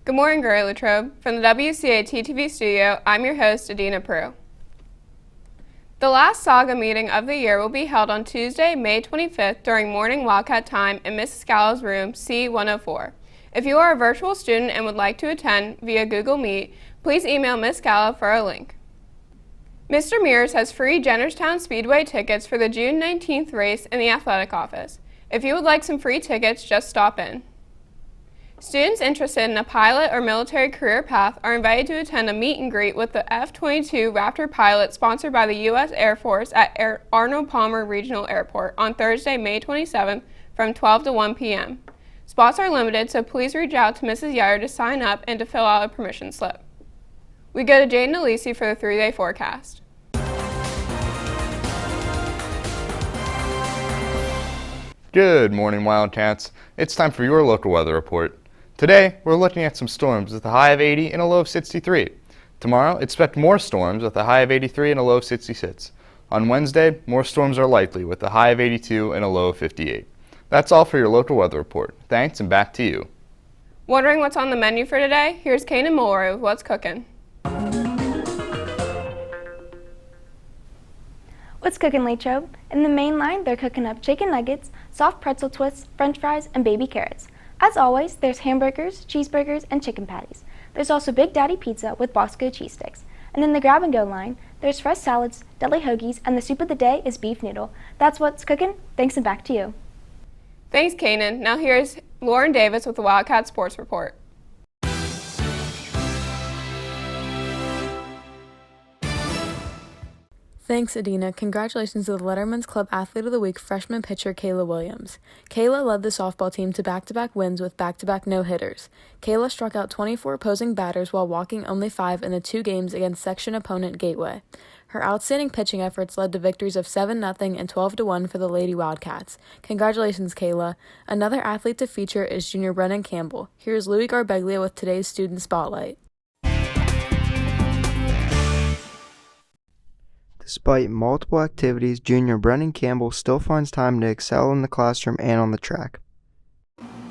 Good morning, Gray Latrobe. From the WCAT TV studio, I'm your host, Adina Prue. The last Saga meeting of the year will be held on Tuesday, May 25th during morning Wildcat time in Mrs. Scala's room C104. If you are a virtual student and would like to attend via Google Meet, please email Ms. Scala for a link. Mr. Mears has free Jennerstown Speedway tickets for the June 19th race in the athletic office. If you would like some free tickets, just stop in. Students interested in a pilot or military career path are invited to attend a meet and greet with the F22 Raptor pilot sponsored by the U.S. Air Force at Arnold Palmer Regional Airport on Thursday, May 27th from 12 to 1 p.m. Spots are limited, so please reach out to Mrs. Yetter to sign up and to fill out a permission slip. We go to Jaden Alisi for the 3-day forecast. Good morning, Wildcats. It's time for your local weather report. Today, we're looking at some storms with a high of 80 and a low of 63. Tomorrow, expect more storms with a high of 83 and a low of 66. On Wednesday, more storms are likely with a high of 82 and a low of 58. That's all for your local weather report. Thanks, and back to you. Wondering what's on the menu for today? Here's Kanan Mulroy with What's Cooking. What's cooking, Latrobe? In the main line, they're cooking up chicken nuggets, soft pretzel twists, french fries, and baby carrots. As always, there's hamburgers, cheeseburgers, and chicken patties. There's also Big Daddy Pizza with Bosco cheese sticks. And in the grab-and-go line, there's fresh salads, deli hoagies, and the soup of the day is beef noodle. That's what's cooking. Thanks, and back to you. Thanks, Kanan. Now here's Lauren Davis with the Wildcat Sports Report. Thanks, Adina. Congratulations to the Letterman's Club Athlete of the Week freshman pitcher Kayla Williams. Kayla led the softball team to back-to-back wins with back-to-back no-hitters. Kayla struck out 24 opposing batters while walking only 5 in the 2 games against section opponent Gateway. Her outstanding pitching efforts led to victories of 7-0 and 12-1 for the Lady Wildcats. Congratulations, Kayla. Another athlete to feature is junior Brennan Campbell. Here's Louis Garbeglia with today's Student Spotlight. Despite multiple activities, junior Brennan Campbell still finds time to excel in the classroom and on the track.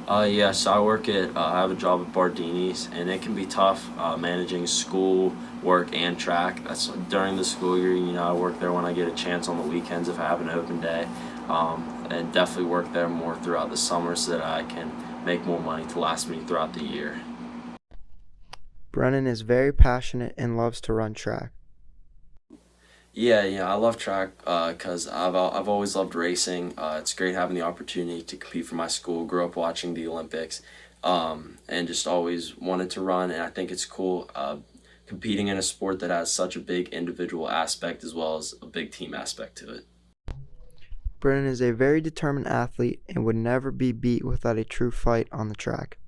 Yes, I have a job at Bardini's, and it can be tough managing school, work, and track. That's during the school year. I work there when I get a chance on the weekends if I have an open day, and definitely work there more throughout the summer so that I can make more money to last me throughout the year. Brennan is very passionate and loves to run track. Yeah, I love track because I've always loved racing. It's great having the opportunity to compete for my school. Grew up watching the Olympics, and just always wanted to run. And I think it's cool competing in a sport that has such a big individual aspect as well as a big team aspect to it. Brennan is a very determined athlete and would never be beat without a true fight on the track.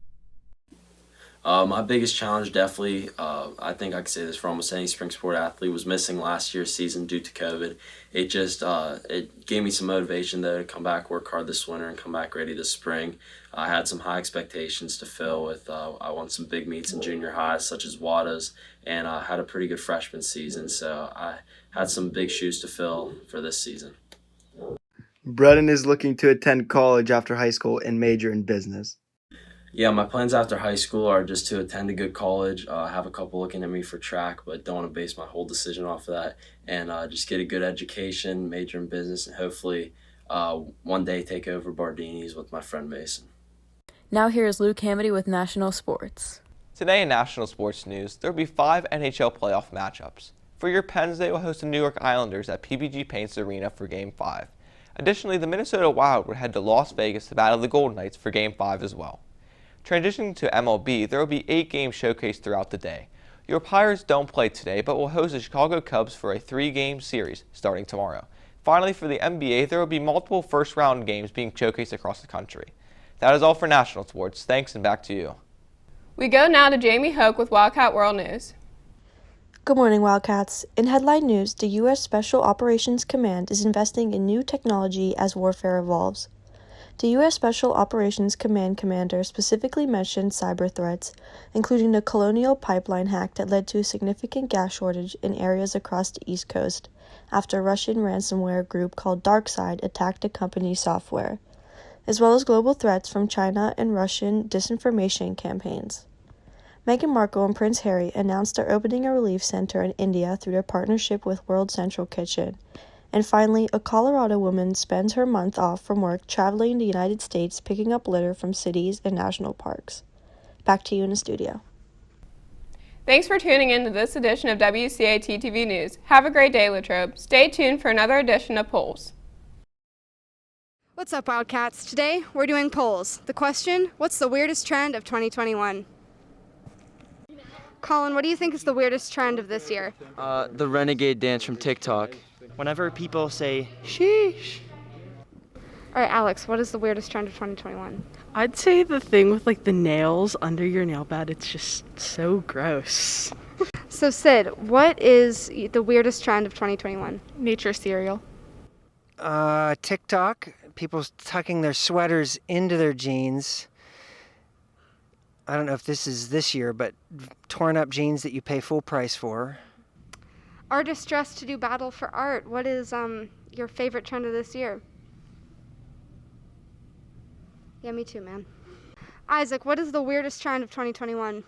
My biggest challenge definitely, I think I could say this for almost any spring sport athlete, was missing last year's season due to COVID. It just it gave me some motivation though to come back, work hard this winter, and come back ready this spring. I had some high expectations to fill with. I won some big meets in junior high, such as WADAs, and I had a pretty good freshman season, so I had some big shoes to fill for this season. Brennan is looking to attend college after high school and major in business. Yeah, my plans after high school are just to attend a good college. I have a couple looking at me for track, but don't want to base my whole decision off of that. And just get a good education, major in business, and hopefully one day take over Bardini's with my friend Mason. Now here's Luke Hamady with National Sports. Today in national sports news, there will be 5 NHL playoff matchups. For your Pens, they will host the New York Islanders at PPG Paints Arena for Game 5. Additionally, the Minnesota Wild will head to Las Vegas to battle the Golden Knights for Game 5 as well. Transitioning to MLB, there will be 8 games showcased throughout the day. Your Pirates don't play today, but will host the Chicago Cubs for a 3-game series starting tomorrow. Finally, for the NBA, there will be multiple first-round games being showcased across the country. That is all for national sports. Thanks, and back to you. We go now to Jamie Hoke with Wildcat World News. Good morning, Wildcats. In headline news, the U.S. Special Operations Command is investing in new technology as warfare evolves. The U.S. Special Operations Command commander specifically mentioned cyber threats, including the Colonial Pipeline hack that led to a significant gas shortage in areas across the East Coast after a Russian ransomware group called DarkSide attacked the company's software, as well as global threats from China and Russian disinformation campaigns. Meghan Markle and Prince Harry announced they're opening a relief center in India through their partnership with World Central Kitchen. And finally, a Colorado woman spends her month off from work traveling the United States picking up litter from cities and national parks. Back to you in the studio. Thanks for tuning in to this edition of WCAT TV News. Have a great day, Latrobe. Stay tuned for another edition of Polls. What's up, Wildcats? Today, we're doing polls. The question, what's the weirdest trend of 2021? Colin, what do you think is the weirdest trend of this year? The renegade dance from TikTok. Whenever people say, sheesh. All right, Alex, what is the weirdest trend of 2021? I'd say the thing with like the nails under your nail bed. It's just so gross. So, Sid, what is the weirdest trend of 2021? Nature cereal. TikTok. People tucking their sweaters into their jeans. I don't know if this is this year, but torn up jeans that you pay full price for. Artists dressed to do battle for art. What is your favorite trend of this year? Yeah, me too, man. Isaac, what is the weirdest trend of 2021?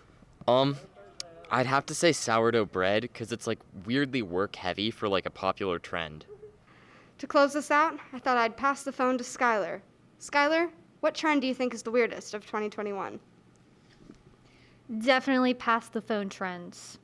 I'd have to say sourdough bread because it's like weirdly work heavy for like a popular trend. To close this out, I thought I'd pass the phone to Skylar. Skylar, what trend do you think is the weirdest of 2021? Definitely past the phone trends.